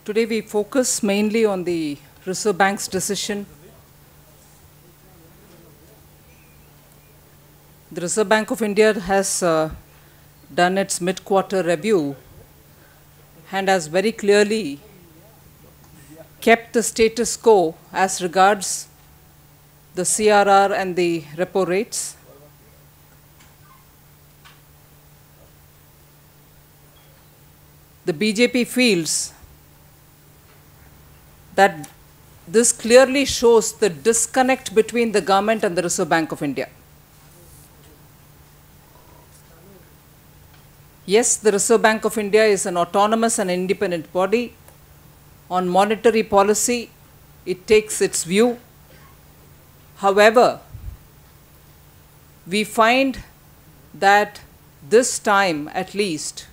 Today we focus mainly on the Reserve Bank's decision. The Reserve Bank of India has done its mid-quarter review and has very clearly kept the status quo as regards the CRR and the repo rates. The BJP feels that this clearly shows the disconnect between the government and the Reserve Bank of India. Yes, the Reserve Bank of India is an autonomous and independent body. On monetary policy, it takes its view. However, we find that this time, at least,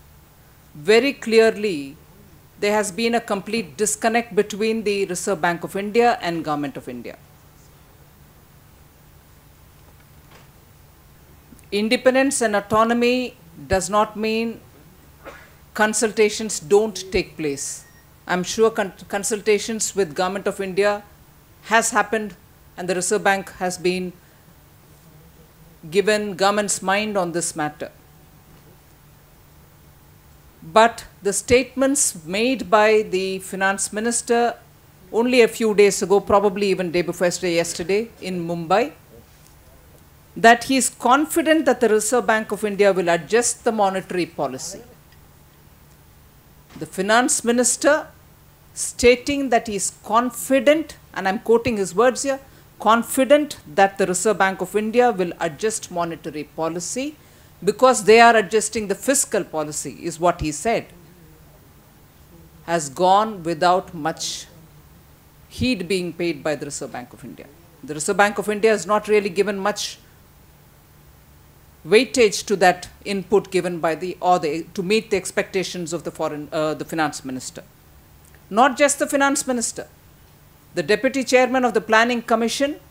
very clearly, there has been a complete disconnect between the Reserve Bank of India and Government of India. Independence and autonomy does not mean consultations don't take place. I'm sure consultations with Government of India has happened, and the Reserve Bank has been given government's mind on this matter. But the statements made by the finance minister only a few days ago, probably even day before yesterday in Mumbai, that he is confident that the Reserve Bank of India will adjust the monetary policy. The finance minister stating that he is confident, and I'm quoting his words here, confident that the Reserve Bank of India will adjust monetary policy because they are adjusting the fiscal policy, is what he said, has gone without much heed being paid by the Reserve Bank of India. The Reserve Bank of India has not really given much weightage to that input given by to meet the expectations of the finance minister. Not just the finance minister, the deputy chairman of the planning commission,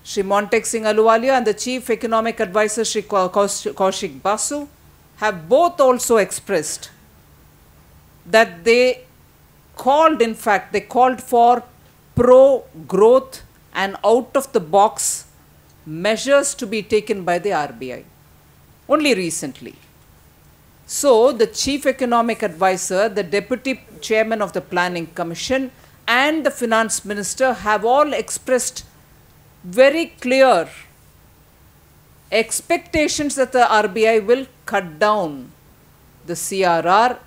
Shri Montek Singh Ahluwalia, and the chief economic advisor, Shri Kaushik Basu, have both also expressed that they called for pro-growth and out-of-the-box measures to be taken by the RBI, only recently. So, the chief economic advisor, the deputy chairman of the planning commission, and the finance minister have all expressed very clear expectations that the RBI will cut down the CRR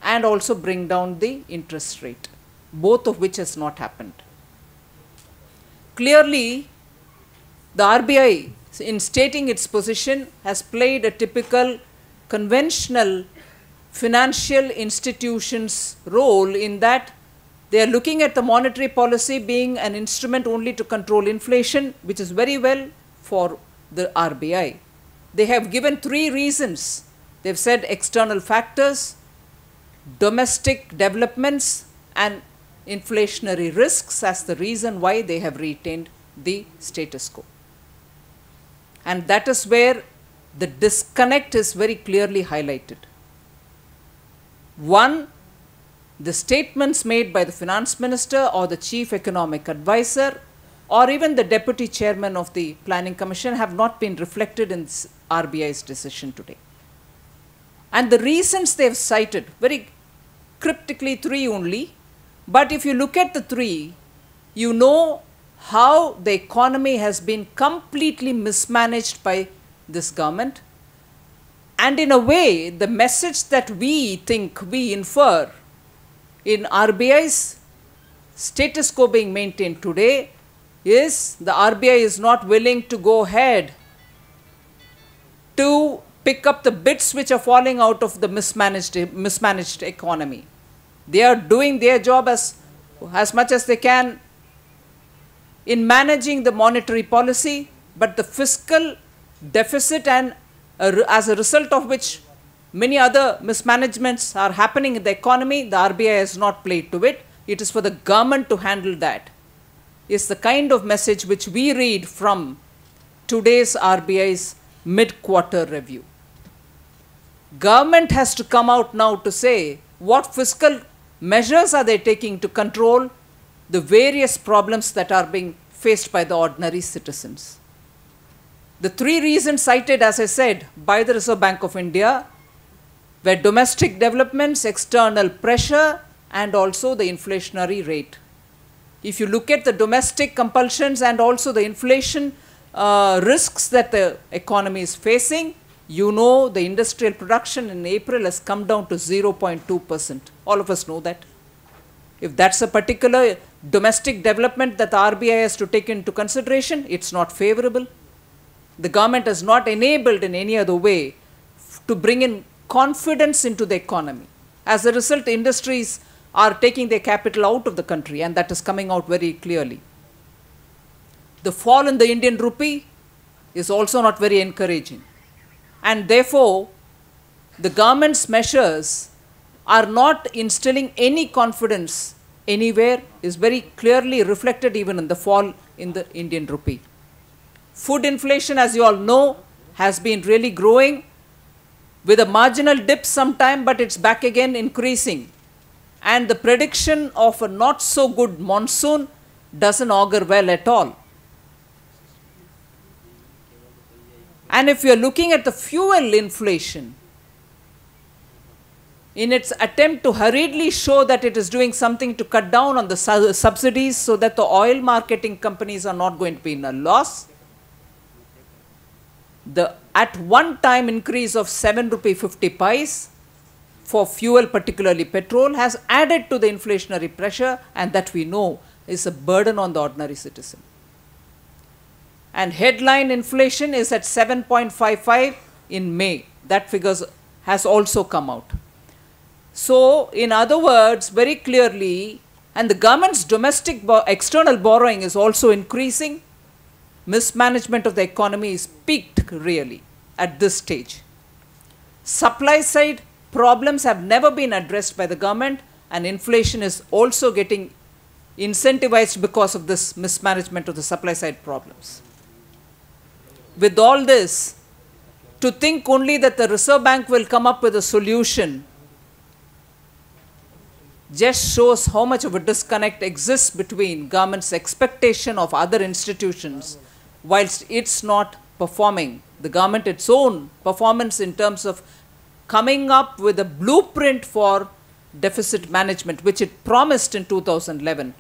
and also bring down the interest rate, both of which has not happened. Clearly, the RBI, in stating its position, has played a typical conventional financial institutions role in that they are looking at the monetary policy being an instrument only to control inflation, which is very well for the RBI. They have given three reasons. They've said external factors, domestic developments, and inflationary risks as the reason why they have retained the status quo. And that is where the disconnect is very clearly highlighted. One, the statements made by the finance minister or the chief economic advisor or even the deputy chairman of the planning commission have not been reflected in RBI's decision today. And the reasons they have cited, very cryptically three only, but if you look at the three, you know how the economy has been completely mismanaged by this government. And in a way, the message that we infer in RBI's status quo being maintained today is the RBI is not willing to go ahead to pick up the bits which are falling out of the mismanaged economy. They are doing their job as much as they can in managing the monetary policy, but the fiscal deficit and as a result of which many other mismanagements are happening in the economy, the RBI has not played to it. It is for the government to handle that. It's the kind of message which we read from today's RBI's mid-quarter review. Government has to come out now to say What fiscal measures are they taking to control the various problems that are being faced by the ordinary citizens? The three reasons cited, as I said, by the Reserve Bank of India were domestic developments, external pressure, and also the inflationary rate. If you look at the domestic compulsions and also the inflation risks that the economy is facing, you know the industrial production in April has come down to 0.2%. All of us know that. If that's a particular domestic development that the RBI has to take into consideration, it's not favorable. The government has not enabled in any other way to bring in confidence into the economy. As a result, industries are taking their capital out of the country, and that is coming out very clearly. The fall in the Indian rupee is also not very encouraging. And therefore, the government's measures are not instilling any confidence anywhere, is very clearly reflected even in the fall in the Indian rupee. Food inflation, as you all know, has been really growing with a marginal dip sometime, but it's back again increasing. And the prediction of a not so good monsoon doesn't augur well at all. And if you're looking at the fuel inflation, in its attempt to hurriedly show that it is doing something to cut down on the subsidies so that the oil marketing companies are not going to be in a loss, the at one time increase of 7 rupee 50 paise for fuel, particularly petrol, has added to the inflationary pressure, and that we know is a burden on the ordinary citizen. And headline inflation is at 7.55 in May. That figure has also come out. So, in other words, very clearly, and the government's domestic external borrowing is also increasing. Mismanagement of the economy is peaked really at this stage. Supply side problems have never been addressed by the government, and inflation is also getting incentivized because of this mismanagement of the supply side problems. With all this, to think only that the Reserve Bank will come up with a solution just shows how much of a disconnect exists between government's expectation of other institutions whilst it's not performing. The government, its own performance in terms of coming up with a blueprint for deficit management, which it promised in 2011,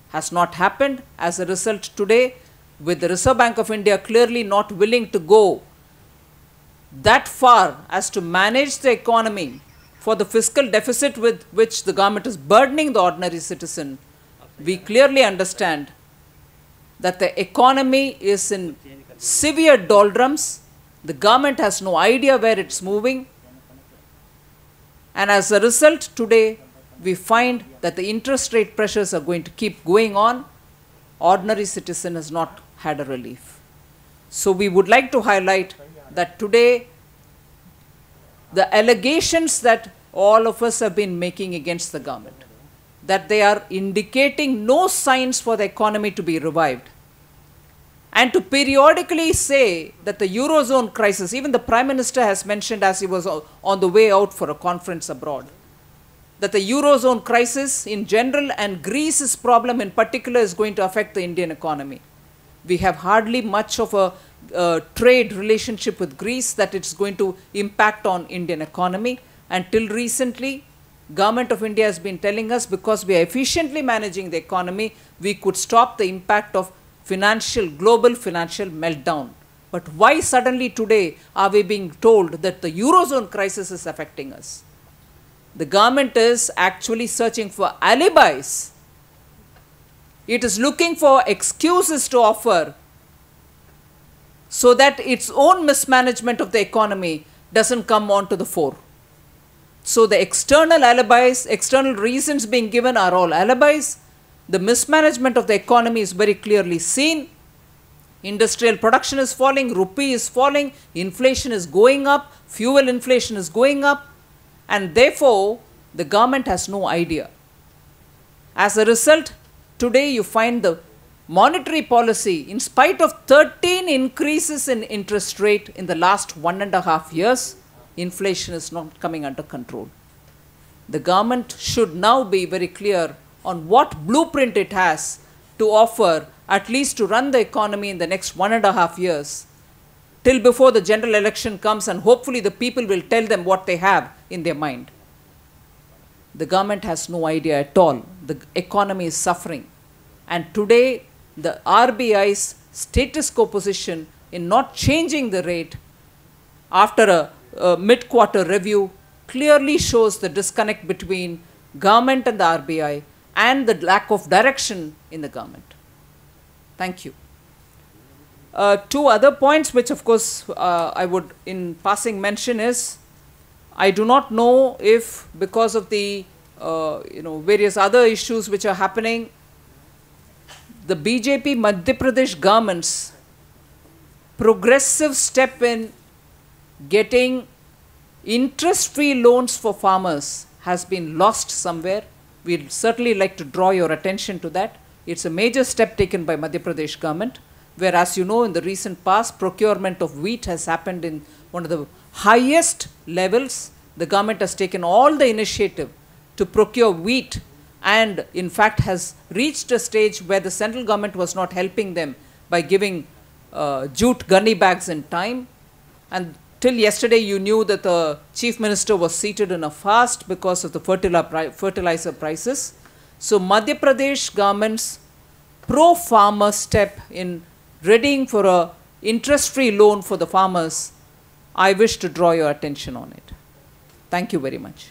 has not happened. As a result, today, with the Reserve Bank of India clearly not willing to go that far as to manage the economy for the fiscal deficit with which the government is burdening the ordinary citizen, we clearly understand that the economy is in severe doldrums. The government has no idea where it's moving. And as a result, today, we find that the interest rate pressures are going to keep going on. Ordinary citizen has not had a relief. So we would like to highlight that today, the allegations that all of us have been making against the government, that they are indicating no signs for the economy to be revived, and to periodically say that the Eurozone crisis, even the Prime Minister has mentioned as he was on the way out for a conference abroad, that the Eurozone crisis in general and Greece's problem in particular is going to affect the Indian economy. We have hardly much of a trade relationship with Greece that it's going to impact on Indian economy. Until recently, Government of India has been telling us because we are efficiently managing the economy, we could stop the impact of global financial meltdown. But why suddenly today are we being told that the Eurozone crisis is affecting us? The government is actually searching for alibis. It is looking for excuses to offer so that its own mismanagement of the economy doesn't come onto the fore. So the external alibis, external reasons being given are all alibis. The mismanagement of the economy is very clearly seen. Industrial production is falling, rupee is falling, inflation is going up, fuel inflation is going up, and therefore the government has no idea. As a result, today you find the monetary policy, in spite of 13 increases in interest rate in the last 1.5 years, inflation is not coming under control. The government should now be very clear on what blueprint it has to offer, at least to run the economy in the next 1.5 years, till before the general election comes, and hopefully the people will tell them what they have in their mind. The government has no idea at all. The economy is suffering. And today, the RBI's status quo position in not changing the rate after a mid-quarter review clearly shows the disconnect between government and the RBI and the lack of direction in the government. Thank you. Two other points which of course I would in passing mention is, I do not know if because of the various other issues which are happening, the BJP Madhya Pradesh government's progressive step in getting interest-free loans for farmers has been lost somewhere. We'd certainly like to draw your attention to that. It's a major step taken by Madhya Pradesh government, where, as you know, in the recent past, procurement of wheat has happened in one of the highest levels. The government has taken all the initiative to procure wheat, and in fact has reached a stage where the central government was not helping them by giving jute gunny bags in time. And till yesterday you knew that the chief minister was seated in a fast because of the fertilizer prices. So Madhya Pradesh government's pro-farmer step in readying for a interest-free loan for the farmers, I wish to draw your attention on it. Thank you very much.